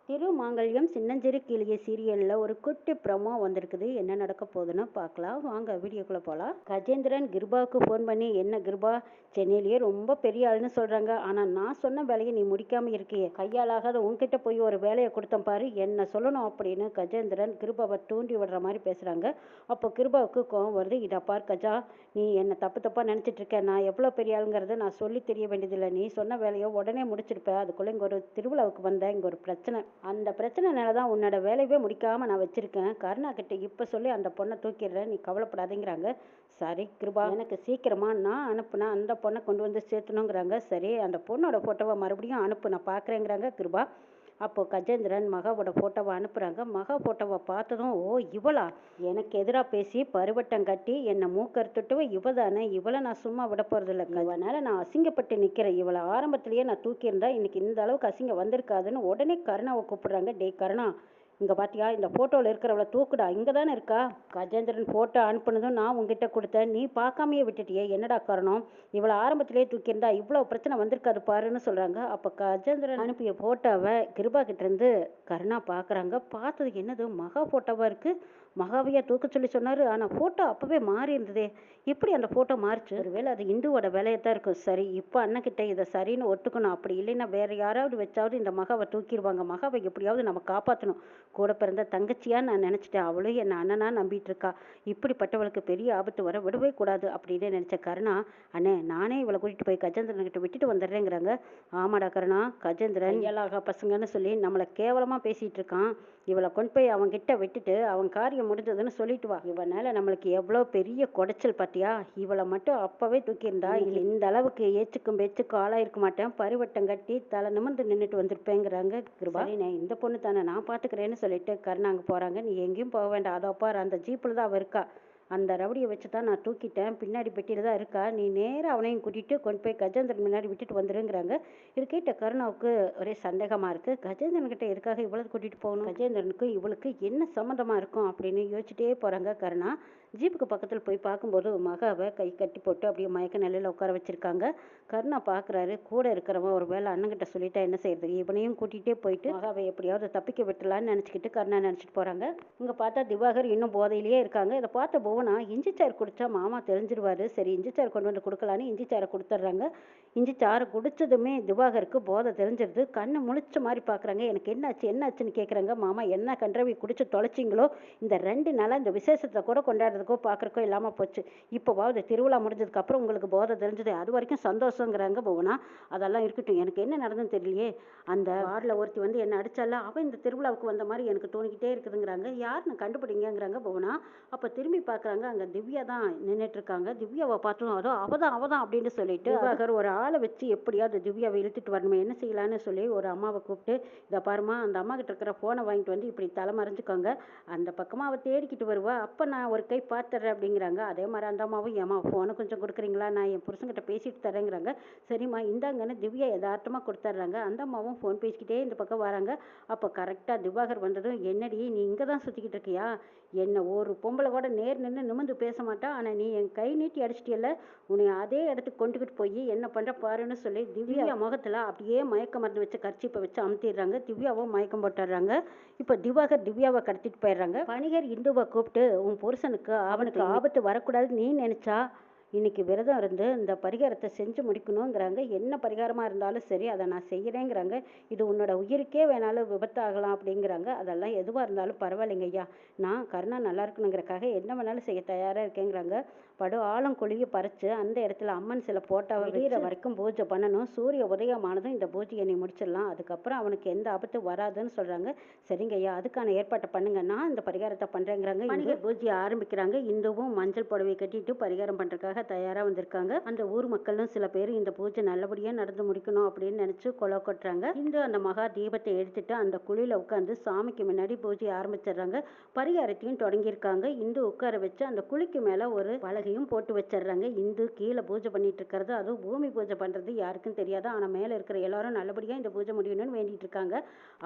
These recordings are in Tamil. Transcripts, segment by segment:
திருமாங்கல்யம் சின்னஞ்சிறு கிளிய சீரியல்ல ஒரு குட்டி ப்ரோமோ வந்திருக்குது. என்ன நடக்க போகுதுன்னு பார்க்கலாம். வாங்க வீடியோக்குள்ள போகலாம். கஜேந்திரன் கிருபாவுக்கு ஃபோன் பண்ணி, என்ன கிருபா, சென்னையிலேயே ரொம்ப பெரிய ஆளுன்னு சொல்றாங்க. ஆனா நான் சொன்ன வேலையை நீ முடிக்காம இருக்கியே, கையாலாகாத உன்கிட்ட போய் ஒரு வேலையை கொடுத்தேன் பாரு, என்ன சொல்லணும் அப்படின்னு கஜேந்திரன் கிருபாவை தூண்டி விடுற மாதிரி பேசுறாங்க. அப்போ கிருபாவுக்கு கோவம் வருது. இதை பார் கஜா, நீ என்ன தப்பா நினைச்சிட்டு இருக்க. நான் எவ்வளோ பெரிய ஆளுங்கிறத நான் சொல்லி தெரிய வேண்டியதில்லை. நீ சொன்ன வேலையை உடனே முடிச்சிருப்ப. அதுக்குள்ள இங்க ஒரு திருவிழாவுக்கு வந்தேன், இங்க ஒரு பிரச்சனை. அந்த பிரச்சனைனால தான் உன்னோட வேலையவே முடிக்காமல் நான் வச்சுருக்கேன். கருணா கிட்ட இப்போ சொல்லி அந்த பொண்ணை தூக்கிடுறேன், நீ கவலைப்படாதேங்கிறாங்க. சரி கிருபா, எனக்கு சீக்கிரமாக நான் அனுப்புனா அந்த பொண்ணை கொண்டு வந்து சேர்த்தணுங்கிறாங்க. சரி, அந்த பொண்ணோட ஃபோட்டோவை மறுபடியும் அனுப்பு, நான் பார்க்குறேங்கிறாங்க கிருபா. அப்போது கஜேந்திரன் மகாவோட ஃபோட்டோவை அனுப்புகிறாங்க. மகா ஃபோட்டோவை பார்த்ததும், ஓ இவளா, எனக்கு எதிராக பேசி பருவட்டம் கட்டி என்னை மூக்கறுத்துட்டவ இவ தானே, இவளை நான் சும்மா விட போகிறதில்ல. இவனால நான் அசிங்கப்பட்டு நிற்கிறேன். இவளை ஆரம்பத்திலேயே நான் தூக்கியிருந்தா இன்னைக்கு இந்த அளவுக்கு அசிங்கம் வந்திருக்காதுன்னு உடனே கருணாவை கூப்பிடுறாங்க. டேய் கருணா, இங்கே பார்த்தியா, இந்த ஃபோட்டோவில் இருக்கிறவளை தூக்குடா, இங்கே தானே இருக்கா. கஜேந்திரன் ஃபோட்டோ அனுப்புனதும் நான் உங்ககிட்ட கொடுத்தேன், நீ பார்க்காமையே விட்டுட்டியே, என்னடா காரணம். இவ்வளோ ஆரம்பத்திலேயே தூக்கியிருந்தா இவ்வளோ பிரச்சனை வந்திருக்காது பாருன்னு சொல்கிறாங்க. அப்போ கஜேந்திரன் அனுப்பிய ஃபோட்டோவை கிருபா கிட்டேருந்து கருணா பார்க்குறாங்க. பார்த்தது என்னது, மகா ஃபோட்டோவாக இருக்குது. மகாவையா தூக்க சொல்லி சொன்னார், ஆனால் ஃபோட்டோ அப்போவே மாறி இருந்ததே, எப்படி அந்த ஃபோட்டோ மாறிச்சு. ஒருவேளை அது இந்துவோட வேலையை தான் இருக்கும். சரி, இப்போ அண்ணக்கிட்ட இதை சரின்னு ஒத்துக்கணும். அப்படி இல்லைன்னா வேறு யாராவது வச்சாவது இந்த மகாவை தூக்கிடுவாங்க. மகாவை எப்படியாவது நம்ம காப்பாற்றணும். கூட பிறந்த தங்கச்சியா நான் நினச்சிட்டேன். அவளும் என்னை அண்ணனா நம்பிட்டு இருக்கா. இப்படிப்பட்டவளுக்கு பெரிய ஆபத்து வர விடவே கூடாது அப்படின்னு நினச்ச கருணா, அண்ணே நானே இவளை கூட்டிகிட்டு போய் கஜேந்திரன்கிட்ட விட்டுட்டு வந்துடுறேங்கிறாங்க. ஆமாடா கருணா, கஜேந்திரன் ஏழாக பசங்கன்னு சொல்லி நம்மளை கேவலமாக பேசிகிட்டு இருக்கான். இவளை கொண்டு போய் அவன்கிட்ட விட்டுட்டு அவன் காரியம் முடிஞ்சதுன்னு சொல்லிட்டு வா. இவனால நம்மளுக்கு எவ்வளோ பெரிய குடைச்சல் பார்த்தியா. இவளை மட்டும் அப்போவே தூக்கியிருந்தா இல்லை இந்த அளவுக்கு ஏச்சுக்கும் பேச்சுக்கும் ஆளாயிருக்க மாட்டேன். பரிவட்டம் கட்டி தலை நிமிர்ந்து நின்றுட்டு வந்திருப்பேங்கிறாங்க கிருபா. இந்த பொண்ணு தானே, நான் பார்த்துக்கிறேன்னு சொல்லிட்டு கருணா அங்கே போகிறாங்க. நீ எங்கேயும் போக வேண்டாம், அதோ பாரு அந்த ஜீப்பில் தான் அவ இருக்கா. அந்த ரவுடியை வச்சு தான் நான் தூக்கிட்டேன், பின்னாடி பெட்டியில் தான் இருக்கா. நீ நேராக அவனையும் கூட்டிகிட்டு கொண்டு போய் கஜேந்திரன் முன்னாடி விட்டுட்டு வந்துருங்கிறாங்க. இது கேட்ட கருணாவுக்கு ஒரே சந்தேகமாக இருக்குது. கஜேந்திரன் கிட்ட எதுக்காக இவ்வளவு கூட்டிகிட்டு போகணும், கஜேந்திரனுக்கு இவளுக்கு என்ன சம்மந்தமாக இருக்கும் அப்படின்னு யோசிச்சுட்டே போகிறாங்க கருணா. ஜீப்புக்கு பக்கத்தில் போய் பார்க்கும்போது மகாவை கை கட்டி போட்டு அப்படியே மயக்க நிலையில் உட்கார வச்சுருக்காங்க. கருணா பார்க்குறாரு, கூட இருக்கிறவன் ஒரு வேளை அண்ணங்கிட்ட சொல்லிட்டா என்ன செய்யறது, இவனையும் கூட்டிகிட்டே போயிட்டு மகாவை எப்படியாவது தப்பிக்க விட்டுலான்னு நினச்சிக்கிட்டு கருணா நினச்சிட்டு போகிறாங்க. இங்கே பார்த்தா திவாகர் இன்னும் போதையிலேயே இருக்காங்க. இதை பார்த்த போவனா, இஞ்சி சாறு குடித்தா மாமா தெரிஞ்சிருவாரு, சரி இஞ்சி சாறு கொண்டு வந்து கொடுக்கலான்னு இஞ்சி சாறை கொடுத்துட்றாங்க. இஞ்சி சாறு குடித்ததுமே திவாகருக்கு போதை தெரிஞ்சிருது. கண்ணு முழிச்ச மாதிரி பார்க்குறாங்க. எனக்கு என்னாச்சுன்னு கேட்குறாங்க. மாமா என்ன கன்றவி குடிச்சு தொலைச்சிங்களோ, இந்த 2 நாளாக இந்த விசேஷத்தை கூட கொண்டாடுறதுக்கோ பார்க்குறக்கோ இல்லாமல் போச்சு. இப்போவாவது திருவிழா முடிஞ்சதுக்கப்புறம் உங்களுக்கு போதை தெரிஞ்சது, அது வரைக்கும் சந்தோஷங்கிறாங்க போவனா. அதெல்லாம் இருக்கட்டும், எனக்கு என்ன நடந்துன்னு தெரியலையே. அந்த வாரில் ஒருத்தி வந்து என்ன அடித்தால, அவன் இந்த திருவிழாவுக்கு வந்த மாதிரி எனக்கு தோணிக்கிட்டே இருக்குதுங்கிறாங்க. யாருன்னு கண்டுபிடிங்கிறாங்க போவனா. அப்போ திரும்பி பார்க்குறாங்க, அங்கே திவ்யா தான் நின்றுட்டு இருக்காங்க. திவ்யாவை பார்த்தோம், அதோ அவதான் அப்படின்னு சொல்லிட்டு திவாகர் ஒரு ஆளை வச்சு எப்படியாவது திவ்யாவை இழுத்துட்டு வரணுமே, என்ன செய்யலான்னு சொல்லி ஒரு அம்மாவை கூப்பிட்டு, இதை பாருமா, அந்த அம்மா கிட்ட இருக்கிற ஃபோனை வாங்கிட்டு வந்து இப்படி தலை மறைஞ்சிக்கோங்க, அந்த பக்கமாக அவள் தேடிக்கிட்டு வருவா, அப்போ நான் ஒரு கை பார்த்துட்றேன் அப்படிங்கிறாங்க. அதே மாதிரி அந்த அம்மாவும், ஏமா ஃபோனை கொஞ்சம் கொடுக்குறீங்களா, நான் என் புருஷன்கிட்ட பேசிட்டு தரேங்கிறாங்க. சரிம்மா இந்தாங்கன்னு திவ்யா யதார்த்தமாக கொடுத்துட்றாங்க. அந்த அம்மாவும் ஃபோன் பேசிக்கிட்டே இந்த பக்கம் வராங்க. அப்போ கரெக்டாக திவாகர் வந்ததும், என்னடி நீ இங்கே தான் சுற்றிக்கிட்டு இருக்கியா, என்ன ஒரு பொம்பளை கூட நேர் நின்று நிமிந்து பேச மாட்டா, ஆனால் நீ என் கை நீட்டி அடிச்சிட்டியல்ல, உன்னை அதே இடத்துக்கு கொண்டுக்கிட்டு போய் என்ன பண்ணுற பாருன்னு சொல்லி திவ்யா முகத்தில் அப்படியே மயக்க மருந்து வச்சு கர்ச்சிப்பை வச்சு அமுத்திடுறாங்க. திவ்யாவும் மயக்கம் போட்டுடுறாங்க. இப்போ திவாகர் திவ்யாவை கடத்திட்டு போயிடுறாங்க. வணிகர் இந்துவை கூப்பிட்டு, உன் புருஷனுக்கு அவனுக்கு ஆபத்து வரக்கூடாதுன்னு நீ நினச்சா இன்னைக்கு விரதம் இருந்து இந்த பரிகாரத்தை செஞ்சு முடிக்கணுங்கிறாங்க. என்ன பரிகாரமாக இருந்தாலும் சரி அதை நான் செய்கிறேங்கிறாங்க. இது உன்னோட உயிருக்கே வேணாலும் விபத்தாகலாம் அப்படிங்கிறாங்க. அதெல்லாம் எதுவாக இருந்தாலும் பரவாயில்லைங்க ஐயா, நான் கருணா நல்லா இருக்கணுங்கிறக்காக என்ன வேணாலும் செய்ய தயாராக இருக்கேங்கிறாங்க. படு ஆழம் கொழுகி பறித்து அந்த இடத்துல அம்மன் சில போட்டாவை விடிகிற வரைக்கும் பூஜை பண்ணணும். சூரிய உதயமானதும் இந்த பூஜையை நீ முடிச்சிடலாம். அதுக்கப்புறம் அவனுக்கு எந்த ஆபத்து வராதுன்னு சொல்கிறாங்க. சரிங்க ஐயா, அதுக்கான ஏற்பாட்டை பண்ணுங்க, நான் இந்த பரிகாரத்தை பண்ணுறேங்கிறாங்க. வணிகர் பூஜையை ஆரம்பிக்கிறாங்க. இந்துவும் மஞ்சள் புடவை கட்டிட்டு பரிகாரம் பண்ணுறதுக்காக தயாராக வந்திருக்காங்க. அந்த ஊர் மக்களும் சில பேர் இந்த பூஜை நல்லபடியாக நடந்து முடிக்கணும் அப்படின்னு நினச்சி கொலை கொட்டுறாங்க. இந்து அந்த மகா தீபத்தை எடுத்துட்டு அந்த குழியில் உட்காந்து சாமிக்கு முன்னாடி பூஜையை ஆரம்பிச்சிடுறாங்க. பரிகாரத்தையும் தொடங்கியிருக்காங்க. இந்து உட்கார வச்சு அந்த குழிக்கு மேலே ஒரு பலகை பலகையும் போட்டு வச்சிடுறாங்க. இந்து கீழே பூஜை பண்ணிட்டு இருக்கிறது, அதுவும் பூமி பூஜை பண்ணுறது யாருக்கும் தெரியாது. ஆனால் மேலே இருக்கிற எல்லாரும் நல்லபடியாக இந்த பூஜை முடியணும்னு வேண்டிட்டு இருக்காங்க.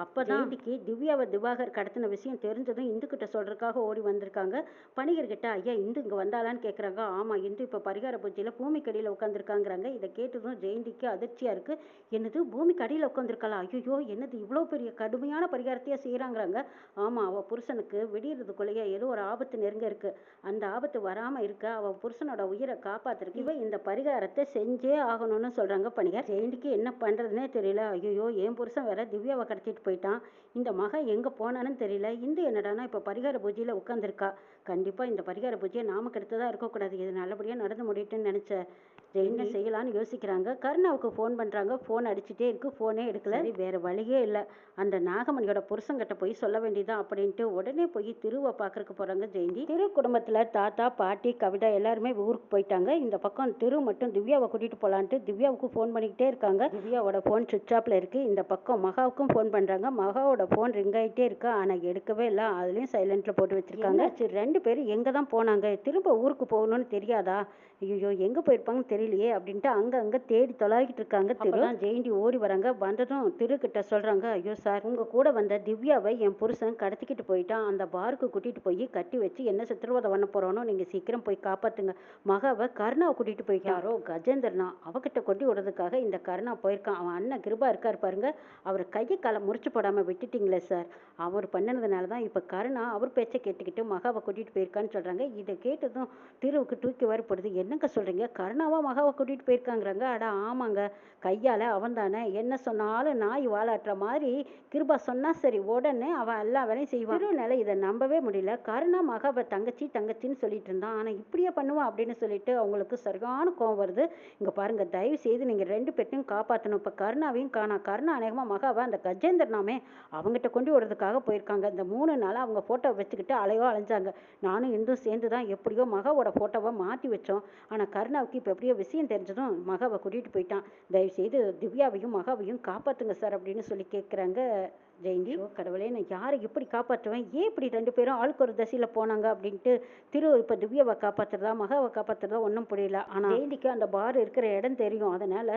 அப்போ தான் இன்னைக்கு திவ்யாவை திவாகர் கடத்தின விஷயம் தெரிஞ்சதும் இந்துக்கிட்ட சொல்கிறதுக்காக ஓடி வந்திருக்காங்க. பணிகர்கிட்ட ஐயா இந்து இங்கே வந்தாலான்னு கேட்குறாங்க. ஆமாம், இந்து இப்போ பரிகார பூஜையில் பூமிக்கடியில் உட்காந்துருக்காங்கிறாங்க. இதை கேட்டதும் ஜெயந்திக்கு அதிர்ச்சியாக இருக்குது. என்னது பூமிக்கு அடியில் உட்காந்துருக்கலாம்? ஐயோ, என்னது இவ்வளோ பெரிய கடுமையான பரிகாரத்தையே செய்கிறாங்கிறாங்க. ஆமாம், அவள் புருஷனுக்கு விடியறதுக்குள்ளேயே ஏதோ ஒரு ஆபத்து நெருங்க இருக்குது. அந்த ஆபத்து வராமல் இருக்க அவள் புருஷனோட உயிரை காப்பாத்துறதுக்கு இவ இந்த பரிகாரத்தை செஞ்சே ஆகணும்னு சொல்கிறாங்க பணிகர். ஜெயந்திக்கு என்ன பண்ணுறதுனே தெரியல. ஐயோ, என் புருஷன் வேற திவ்யாவை கடத்திட்டு போயிட்டான். இந்த மகன் எங்கே போனான்னு தெரியல. இந்து என்னடானா இப்போ பரிகார பூஜையில் உட்காந்துருக்கா. கண்டிப்பாக இந்த பரிகார பூஜையை நாம கெடுத்ததாக இருக்கக்கூடாது. இது நல்லபடியாக நடந்து முடியட்டுன்னு நினச்ச என்ன செய்யலான்னு யோசிக்கிறாங்க. கருணாவுக்கு ஃபோன் பண்ணுறாங்க. ஃபோன் அடிச்சுட்டே இருக்கு, ஃபோனே எடுக்கல. வேறு வழியே இல்லை, அந்த நாகமணியோட புருஷங்கிட்ட போய் சொல்ல வேண்டியதான் அப்படின்ட்டு உடனே போய் திருவை பார்க்கறக்கு போகிறாங்க ஜெயந்தி. திரு குடும்பத்தில் தாத்தா பாட்டி கவிதா எல்லாருமே ஊருக்கு போயிட்டாங்க. இந்த பக்கம் திரு மட்டும் திவ்யாவை கூட்டிகிட்டு போகலான்ட்டு திவ்யாவுக்கு ஃபோன் பண்ணிக்கிட்டே இருக்காங்க. திவ்யாவோட ஃபோன் சுவிட்ச் ஆஃபில் இருக்குது. இந்த பக்கம் மகாவுக்கும் ஃபோன் பண்ணுறாங்க. மகாவோட ஃபோன் ரிங் ஆகிட்டே இருக்கா, ஆனால் எடுக்கவே இல்லை. அதுலேயும் சைலண்டில் போட்டு வச்சுருக்காங்க. சரி, 2 பேரும் எங்கே தான் போனாங்க? திரும்ப ஊருக்கு போகணும்னு தெரியாதா? ஐயோ, எங்கே போயிருப்பாங்கன்னு தெரியலையே அப்படின்ட்டு அங்கே தேடி தொலாகிட்டு இருக்காங்க. திரு ஜெயந்தி ஓடி வராங்க. வந்ததும் திரு கிட்ட சொல்கிறாங்க, ஐயோ சார், உங்கள் கூட வந்த திவ்யாவை என் புருஷன் கடத்திக்கிட்டு போயிட்டான். அந்த பாருக்கு கூட்டிகிட்டு போய் கட்டி வச்சு என்ன சித்திரவதை பண்ண போகிறோன்னு நீங்கள் சீக்கிரம் போய் காப்பாற்றுங்க. மகாவை கருணாவை கூட்டிகிட்டு போய்க்காரோ கஜேந்திரனா அவகிட்ட கொட்டி விடுறதுக்காக இந்த கருணா போயிருக்கான். அவன் அண்ணன் கிருபா இருக்கார் பாருங்க, அவர் கையை காலை முறிச்சு போடாமல் விட்டுட்டீங்களே சார். அவர் பண்ணினதுனால தான் இப்போ கருணா அவர் பேச்சை கேட்டுக்கிட்டு மகாவை கூட்டிகிட்டு போயிருக்கான்னு சொல்கிறாங்க. இதை கேட்டதும் திருவுக்கு தூக்கி வரப்படுது. என்னங்க சொல்கிறீங்க? கருணாவா மகாவை கூட்டிகிட்டு போயிருக்காங்கிறாங்க. அடா ஆமாங்க, கையால் அவன் தானே என்ன சொன்னாலும் நாய் வாலாட்டுற மாதிரி கிருபா சொன்னா சரி, உடனே அவன் எல்லா வேலையும் செய்வான். திருநாள இதை நம்பவே முடியல. கருணா மகாவை தங்கச்சின்னு சொல்லிட்டு இருந்தான். ஆனால் இப்படியே பண்ணுவான் அப்படின்னு சொல்லிட்டு அவங்களுக்கு சரியான கோவம் வருது. இங்கே பாருங்க, தயவு செய்து நீங்கள் 2 பேர்த்தையும் காப்பாற்றணும். இப்போ கருணாவையும் காணா. கருணா அநேகமாக மகாவை அந்த கஜேந்திரனாமே அவங்ககிட்ட கொண்டு விடுறதுக்காக போயிருக்காங்க. இந்த 3 நாளாக அவங்க ஃபோட்டோ வச்சுக்கிட்டு அலைஞ்சாங்க. நானும் இந்தும் சேர்ந்து தான் எப்படியோ மகாவோட ஃபோட்டோவை மாற்றி வச்சோம். ஆனால் கருணாவுக்கு இப்போ எப்படியோ விஷயம் தெரிஞ்சதும் மகாவை கூட்டிகிட்டு போயிட்டான். தயவுசெய்து திவ்யாவையும் மகாவையும் காப்பாற்றுங்க சார் அப்படின்னு சொல்லி கேட்குறாங்க ஜெயந்தி. கடவுளே, நான் யாரை எப்படி காப்பாற்றுவேன்? ஏன் இப்படி 2 பேரும் ஆளுக்கு ஒரு தசையில் போனாங்க அப்படின்ட்டு திரு இப்போ திவ்யாவை காப்பாற்றுறதா மகாவை காப்பாற்றுறதா ஒன்றும் புரியல. ஆனால் ஜெயந்திக்கு அந்த பார் இருக்கிற இடம் தெரியும். அதனால்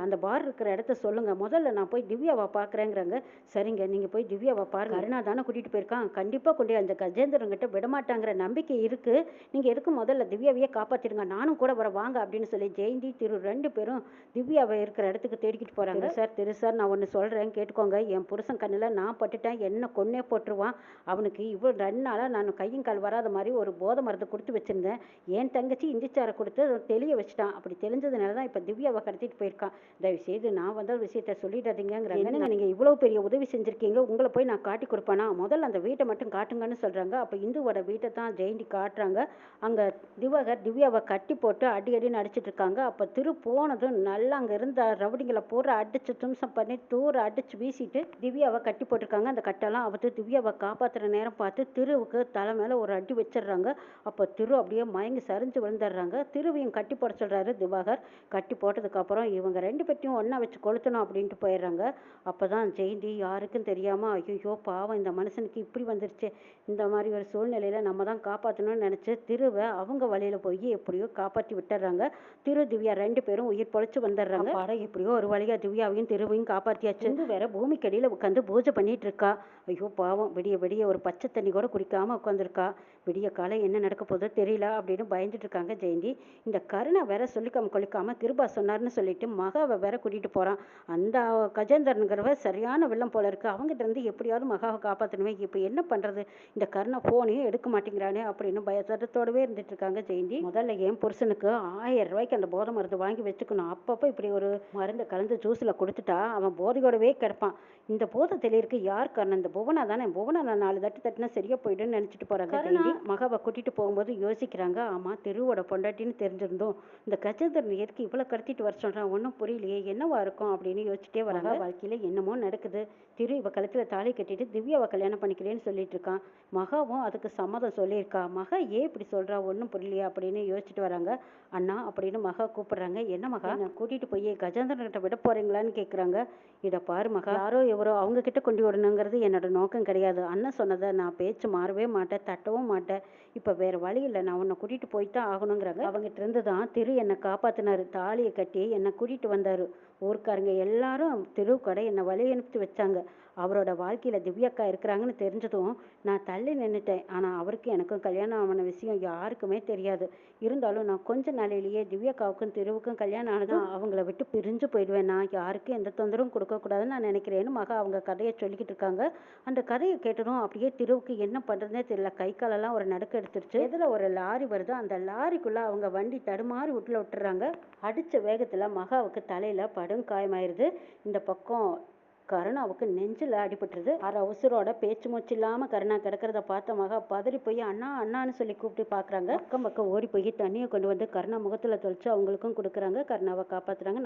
அந்த பார் இருக்கிற இடத்த சொல்லுங்கள், முதல்ல நான் போய் திவ்யாவை பார்க்குறேங்கிறாங்க. சரிங்க, நீங்கள் போய் திவ்யாவை பாருங்க. கருணா தானே கூட்டிகிட்டு போயிருக்கான், கண்டிப்பாக கொண்டு அந்த கஜேந்திரங்கிட்ட விடமாட்டாங்கிற நம்பிக்கை இருக்குது. நீங்கள் எதுக்கு முதல்ல திவ்யாவையே காப்பாற்றிடுங்க, நானும் கூட வர வாங்க அப்படின்னு சொல்லி ஜெயந்தி திரு 2 பேரும் திவ்யாவை இருக்கிற இடத்துக்கு தேடிக்கிட்டு போகிறாங்க. திரு சார், நான் ஒன்று சொல்கிறேன் கேட்டுக்கோங்க. என் புருஷன் கண்ணில் நான் பட்டுட்டேன், என்ன கொன்னே போட்டுருவான். அவனுக்கு இவ்வளோ 2 நாளாக நான் கையும் கால் வராத மாதிரி ஒரு போதை மருந்து கொடுத்து வச்சுருந்தேன். என் தங்கச்சி இஞ்சிச்சாரை கொடுத்து தெளிய வச்சுட்டான். அப்படி தெரிஞ்சதுனால தான் இப்போ திவ்யாவை கடத்திட்டு போயிருக்கான். தயவுசெய்து நான் வந்த விஷயத்த சொல்லிடாதீங்கிறாங்க. என்னங்க நீங்கள் இவ்வளோ பெரிய உதவி செஞ்சுருக்கீங்க, உங்களை போய் நான் காட்டி கொடுப்பேனா? முதல்ல அந்த வீட்டை மட்டும் காட்டுங்கன்னு சொல்கிறாங்க. அப்போ இந்துவோட வீட்டை தான் ஜெயந்தி காட்டுறாங்க. அங்கே திவாகர் திவ்யாவை கட்டி போட்டு அடின்னு அடிச்சிட்டு இருக்காங்க. அப்போ திரு போனதும் நல்லா அங்கே இருந்த ரவுடிங்களை பூரா அடிச்சு தும்சம் பண்ணி தூர அடிச்சு வீசிட்டு திவ்யாவை கட்டி போட்டிருக்காங்க. அந்த கட்டெல்லாம் அவத்து திவ்யாவை காப்பாற்றுற நேரம் பார்த்து திருவுக்கு தலை மேலே ஒரு அடி வச்சிடுறாங்க. அப்போ திரு அப்படியே மயங்கி சரிஞ்சு விழுந்துடுறாங்க. திருவையும் கட்டி போட சொல்கிறாரு திவாகர். கட்டி போட்டதுக்கப்புறம் இவங்க 2 பேர்த்தையும் ஒன்றா வச்சு கொளுத்தணும் அப்படின்ட்டு போயிடுறாங்க. அப்போ தான் ஜெயந்தி யாருக்கும் தெரியாமல், ஐயோ பாவம், இந்த மனுஷனுக்கு இப்படி வந்துருச்சு, இந்த மாதிரி ஒரு சூழ்நிலையில் நம்ம தான் காப்பாற்றணும்னு நினச்சி திருவை அவங்க வழியில் போய் எப்படியோ காப்பாற்றி விட்டுறாங்க. திரு திவ்யா 2 பேரும் உயிர் பொழைச்சு வந்துடுறாங்க. பாடம் எப்படியோ ஒரு வழியாக திவ்யாவையும் திருவையும் காப்பாற்றியாச்சு. வேற பூமிக்கடியில் உட்காந்து பூஜை பண்ணிட்டு இருக்கா. ஐயோ பாவம், விடிய ஒரு பச்சை தண்ணி கூட குடிக்காமல் உட்காந்துருக்கா. விடிய காலம் என்ன நடக்க போதோ தெரியல அப்படின்னு பயந்துட்டு இருக்காங்க ஜெயந்தி. இந்த கருணை வேற சொல்லிக்காம கொள்ளிக்காம கிருபா சொன்னார்னு சொல்லிட்டு மகாவை வேற கூட்டிகிட்டு போகிறான். அந்த கஜேந்திரனுங்கிறவ சரியான வில்லம் போல இருக்கு. அவங்ககிட்ட இருந்து எப்படியாவது மகாவை காப்பாற்றணுமே. இப்போ என்ன பண்ணுறது? இந்த கருணை ஃபோனையும் எடுக்க மாட்டேங்கிறானே அப்படின்னு பயத்தோடவே இருந்துட்டு இருக்காங்க ஜெயந்தி. முதல்ல என் புருஷனுக்கு 1000 ரூபாய்க்கு அந்த போதை மருந்து வாங்கி வச்சுக்கணும். அப்பப்போ இப்படி ஒரு மருந்து கலந்து ஜூஸில் கொடுத்துட்டா அவன் போதையோடவே கிடப்பான். இந்த போதை தெளிருக்கு யார் காரணம்? இந்த புவனா தானே. புவனா நான் 4 தட்டுனா சரியா போயிடுன்னு நினச்சிட்டு போகிறாங்க ஜெயந்தி. மகாவை கூட்டிகிட்டு போகும்போது யோசிக்கிறாங்க, ஆமாம் திருவோட பொண்டாட்டின்னு தெரிஞ்சிருந்தோம், இந்த கஜேந்திரன் எதுக்கு இவ்வளோ கடத்திட்டு வர சொல்கிறான், ஒன்றும் புரியலையே, என்னவா இருக்கும் அப்படின்னு யோசிச்சுட்டே வராங்க. வாழ்க்கையில் என்னமோ நடக்குது. திரு இவ கழுத்துல தாலி கட்டிட்டு திவ்யாவை கல்யாணம் பண்ணிக்கிறேன்னு சொல்லிட்டு இருக்கான். மகாவும் அதுக்கு சம்மதம் சொல்லியிருக்கா. மகா ஏன் இப்படி சொல்றா, ஒன்றும் புரியலையா அப்படின்னு யோசிச்சுட்டு வராங்க. அண்ணா அப்படின்னு மகா கூப்பிடுறாங்க. என்ன மகா, என்ன கூட்டிட்டு போய் கஜேந்திரன் கிட்ட விட போறீங்களான்னு கேட்குறாங்க. இதை பாரு மகா, யாரோ எவரோ அவங்க கிட்ட கொண்டு விடணுங்கிறது என்னோட நோக்கம் கிடையாது. அண்ணன் சொன்னதை நான் பேச்சு மாறவே மாட்டேன், தட்டவும் மாட்டேன். இப்போ வேற வழி இல்லை, நான் உன்னை கூட்டிட்டு போய்தான் ஆகணுங்கிறாங்க. அவங்ககிட்ட இருந்து தான் திரு என்னை காப்பாத்தினாரு, தாலியை கட்டி என்னை கூட்டிட்டு வந்தாரு. ஊர்க்காரங்க எல்லாரும் திரு கடை என்னை வழி அனுப்பி வச்சாங்க. அவரோட வாழ்க்கையில திவ்யாக்கா இருக்கிறாங்கன்னு தெரிஞ்சதும் நான் தள்ளி நின்றுட்டேன். ஆனால் அவருக்கு எனக்கும் கல்யாணம் ஆன விஷயம் யாருக்குமே தெரியாது. இருந்தாலும் நான் கொஞ்ச நாளையிலேயே திவ்யாக்காவுக்கும் திருவுக்கும் கல்யாணம் ஆனதும் அவங்கள விட்டு பிரிஞ்சு போயிடுவேன். நான் யாருக்கும் எந்த தொந்தரவும் கொடுக்கக்கூடாதுன்னு நான் நினைக்கிறேன்னு மகா அவங்க கதையை சொல்லிக்கிட்டு இருக்காங்க. அந்த கதையை கேட்டதும் அப்படியே திருவுக்கு என்ன பண்ணுறதுனே தெரியல. கை காலெல்லாம் ஒரு நடுக்க எடுத்துருச்சு. இதில் ஒரு லாரி வருது. அந்த லாரிக்குள்ளே அவங்க வண்டி தடுமாறி விட்டுறாங்க. அடித்த வேகத்தில் மகாவுக்கு தலையில் படும் காயமாயிருது. இந்த பக்கம் கருணாவுக்கு நெஞ்சில் அடிபட்டுருது. அரை உசுரோட பேச்சு மூச்சு இல்லாமல் கருணா கிடக்கிறத பார்த்த மகா பதறி போய் அண்ணா அண்ணான்னு சொல்லி கூப்பிட்டு பார்க்குறாங்க. பக்கம் ஓடி போய் தண்ணியை கொண்டு வந்து கருணா முகத்தில் தொளிச்சு அவங்களுக்கும் கொடுக்குறாங்க. கருணாவை காப்பாற்றுறாங்க.